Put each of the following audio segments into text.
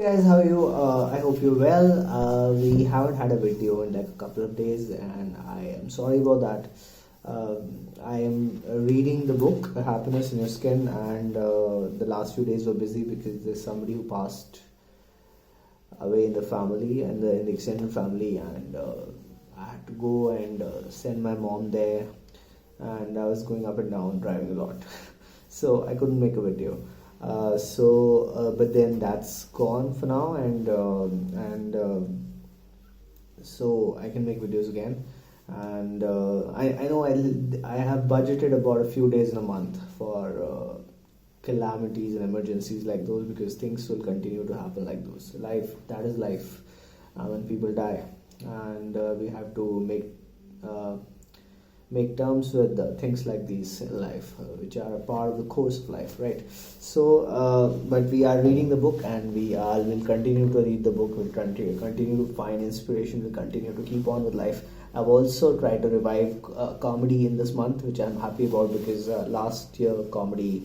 Guys, how are you? I hope you're well. We haven't had a video in like a couple of days, and I am sorry about that. I am reading the book Happiness in Your Skin, and the last few days were busy because there's somebody who passed away in the family and in the extended family, and I had to go and send my mom there, and I was going up and down driving a lot, so I couldn't make a video. But then that's gone for now, and so I can make videos again. And I know I have budgeted about a few days in a month for calamities and emergencies like those, because things will continue to happen like those. Life, that is life. When people die, and we have to uh, make terms with things like these in life, which are a part of the course of life, right? But we are reading the book, and will continue to read the book. We'll continue to find inspiration. We'll continue to keep on with life. I've also tried to revive comedy in this month, which I'm happy about, because last year comedy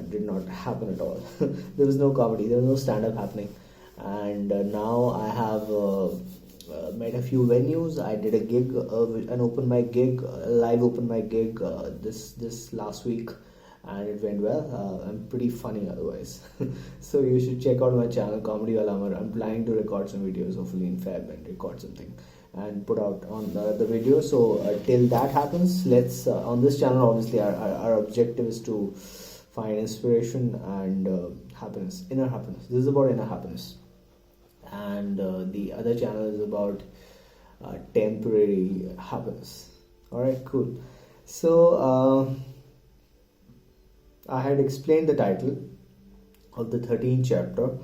did not happen at all. There was no comedy, there was no stand-up happening, and now I have met a few venues. I did a gig, an open mic gig, a live open mic gig this last week, and it went well. I'm pretty funny otherwise. So you should check out my channel, Comedy Amar. I'm planning to record some videos, hopefully in Feb, and record something and put out on the video. So till that happens, let's on this channel, obviously our objective is to find inspiration and happiness, inner happiness. This is about inner happiness, and the other channel is about temporary happiness. All right, cool. So I had explained the title of the 13th chapter.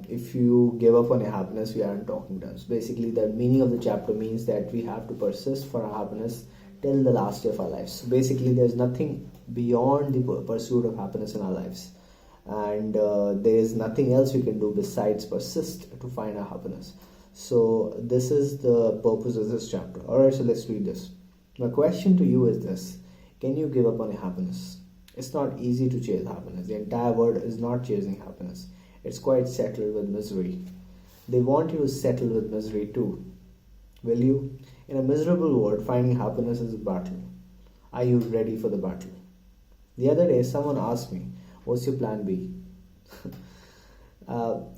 If you give up on your happiness, we aren't talking terms. Basically, the meaning of the chapter means that we have to persist for our happiness till the last day of our lives. So basically, there's nothing beyond the pursuit of happiness in our lives, and there is nothing else we can do besides persist to find our happiness. So this is the purpose of this chapter. All right, so let's read this. My question to you is this: can you give up on your happiness? It's not easy to chase happiness. The entire world is not chasing happiness. It's quite settled with misery. They want you to settle with misery too. Will you? In a miserable world, finding happiness is a battle. Are you ready for the battle? The other day, someone asked me, "What's your plan B?"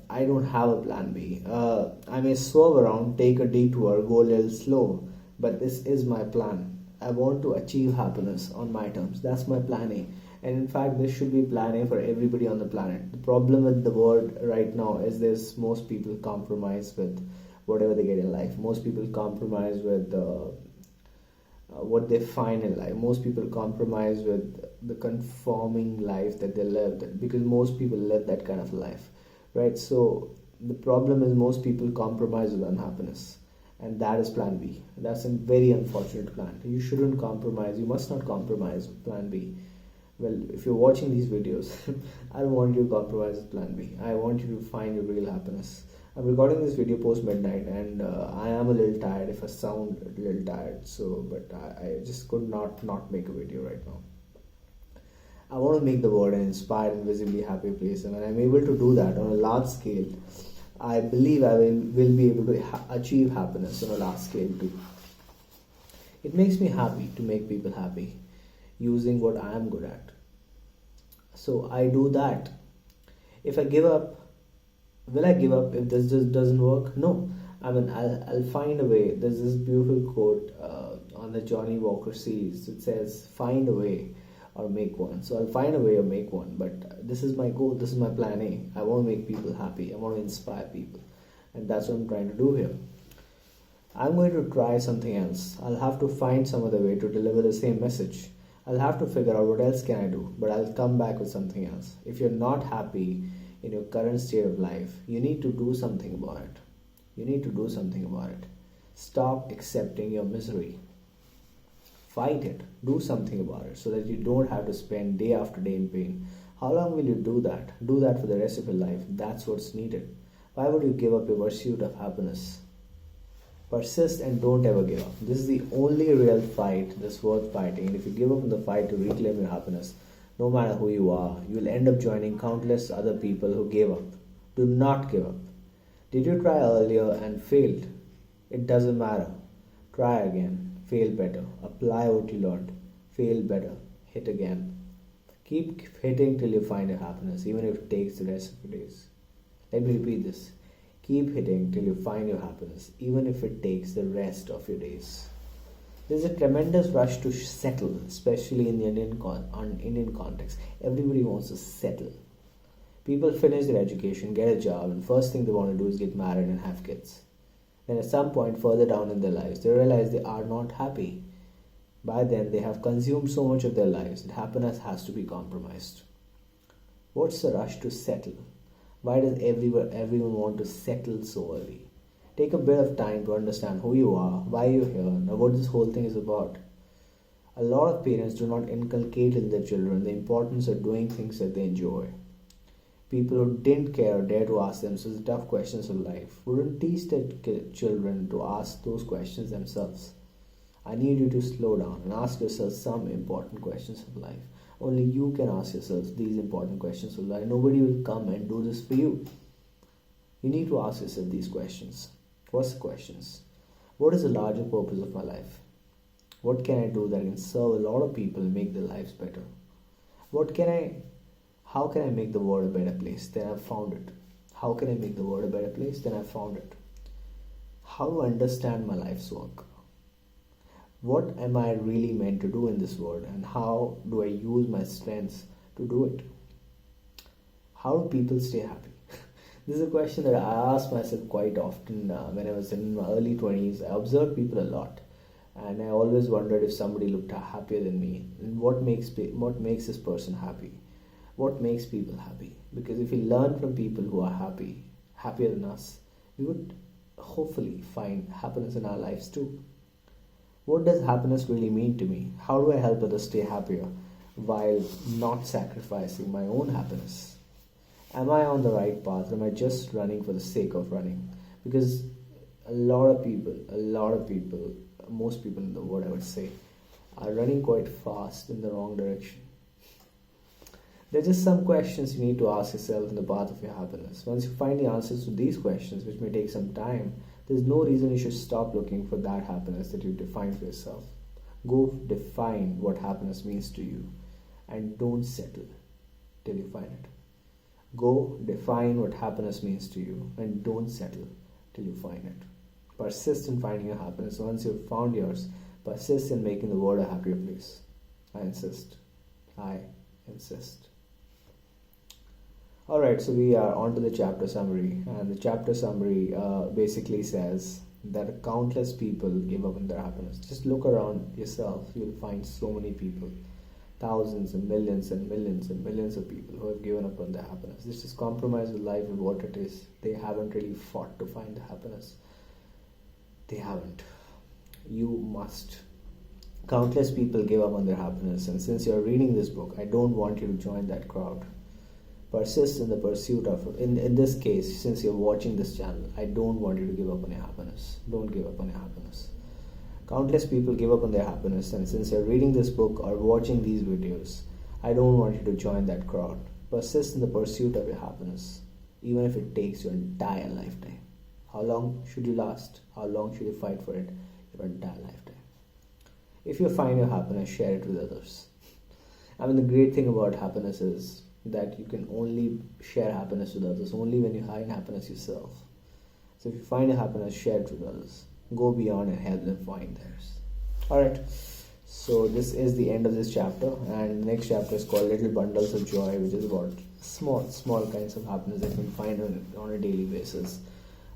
I don't have a plan B. I may swerve around, take a detour, go a little slow, but this is my plan. I want to achieve happiness on my terms. That's my plan A. And in fact, this should be plan A for everybody on the planet. The problem with the world right now is this: most people compromise with whatever they get in life. Most people compromise with what they find in life. Most people compromise with the conforming life that they live, because most people live that kind of life, right? So the problem is most people compromise with unhappiness, and that is plan B. That's a very unfortunate plan. You shouldn't compromise. You must not compromise with plan B. Well, if you're watching these videos, I don't want you to compromise with plan B. I want you to find your real happiness. I'm recording this video post midnight, and I am a little tired. If I sound a little tired, but I just could not make a video right now. I want to make the world an inspired and visibly happy place, and when I'm able to do that on a large scale, I believe I will be able to achieve happiness on a large scale too. It makes me happy to make people happy, using what I am good at. So I do that. If I give up, will I give up if this just doesn't work? No. I mean, I'll find a way. There's this beautiful quote on the Johnny Walker series. It says, "Find a way or make one." So I'll find a way or make one. But this is my goal. This is my plan A. I want to make people happy. I want to inspire people. And that's what I'm trying to do here. I'm going to try something else. I'll have to find some other way to deliver the same message. I'll have to figure out what else can I do, but I'll come back with something else. If you're not happy in your current state of life, you need to do something about it. You need to do something about it. Stop accepting your misery. Fight it. Do something about it so that you don't have to spend day after day in pain. How long will you do that? Do that for the rest of your life. That's what's needed. Why would you give up your pursuit of happiness? Persist and don't ever give up. This is the only real fight that's worth fighting. And if you give up in the fight to reclaim your happiness, no matter who you are, you will end up joining countless other people who gave up. Do not give up. Did you try earlier and failed? It doesn't matter. Try again. Fail better. Apply what you learned. Fail better. Hit again. Keep hitting till you find your happiness, even if it takes the rest of your days. Let me repeat this. Keep hitting till you find your happiness, even if it takes the rest of your days. There's a tremendous rush to settle, especially in the Indian context. Everybody wants to settle. People finish their education, get a job, and first thing they want to do is get married and have kids. Then at some point further down in their lives, they realize they are not happy. By then, they have consumed so much of their lives that happiness has to be compromised. What's the rush to settle? Why does everyone want to settle so early? Take a bit of time to understand who you are, why you're here, and what this whole thing is about. A lot of parents do not inculcate in their children the importance of doing things that they enjoy. People who didn't care or dare to ask themselves the tough questions of life wouldn't teach their children to ask those questions themselves. I need you to slow down and ask yourself some important questions of life. Only you can ask yourself these important questions of life. Nobody will come and do this for you. You need to ask yourself these questions. What's the questions? What is the larger purpose of my life? What can I do that can serve a lot of people and make their lives better? How can I make the world a better place than I've found it? How can I make the world a better place than I've found it? How do I understand my life's work? What am I really meant to do in this world, and how do I use my strengths to do it? How do people stay happy? This is a question that I ask myself quite often when I was in my early 20s. I observed people a lot, and I always wondered if somebody looked happier than me, and what makes this person happy? What makes people happy? Because if we learn from people who are happier than us, we would hopefully find happiness in our lives too. What does happiness really mean to me? How do I help others stay happier while not sacrificing my own happiness? Am I on the right path, or am I just running for the sake of running? Because a lot of people, most people in the world, I would say, are running quite fast in the wrong direction. There are just some questions you need to ask yourself in the path of your happiness. Once you find the answers to these questions, which may take some time, there's no reason you should stop looking for that happiness that you define for yourself. Go define what happiness means to you, and don't settle till you find it. Go define what happiness means to you, and don't settle till you find it. Persist in finding your happiness. Once you've found yours, persist in making the world a happier place. I insist. I insist. Alright, so we are on to the chapter summary, and the chapter summary basically says that countless people give up on their happiness. Just look around yourself, you'll find so many people, thousands and millions and millions and millions of people who have given up on their happiness. This is compromise with life and what it is. They haven't really fought to find the happiness. They haven't. You must. Countless people give up on their happiness, and since you're reading this book, I don't want you to join that crowd. Persist in the pursuit of, in this case, since you're watching this channel, I don't want you to give up on your happiness. Don't give up on your happiness. Countless people give up on their happiness, and since you're reading this book or watching these videos, I don't want you to join that crowd. Persist in the pursuit of your happiness, even if it takes your entire lifetime. How long should you last? How long should you fight for it? Your entire lifetime. If you find your happiness, share it with others. I mean, the great thing about happiness is that you can only share happiness with others only when you find happiness yourself. So if you find a happiness, share it with others. Go beyond and help them find theirs. Alright, so this is the end of this chapter, and the next chapter is called Little Bundles of Joy, which is about small kinds of happiness that you can find on a daily basis.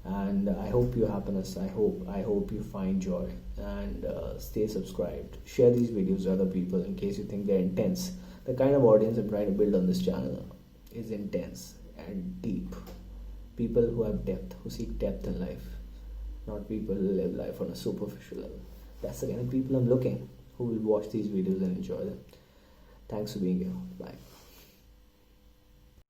And I hope you happiness. I hope you find joy, and stay subscribed. Share these videos with other people in case you think they're intense. The kind of audience I'm trying to build on this channel is intense and deep. People who have depth, who seek depth in life, not people who live life on a superficial level. That's the kind of people I'm looking, who will watch these videos and enjoy them. Thanks for being here. Bye.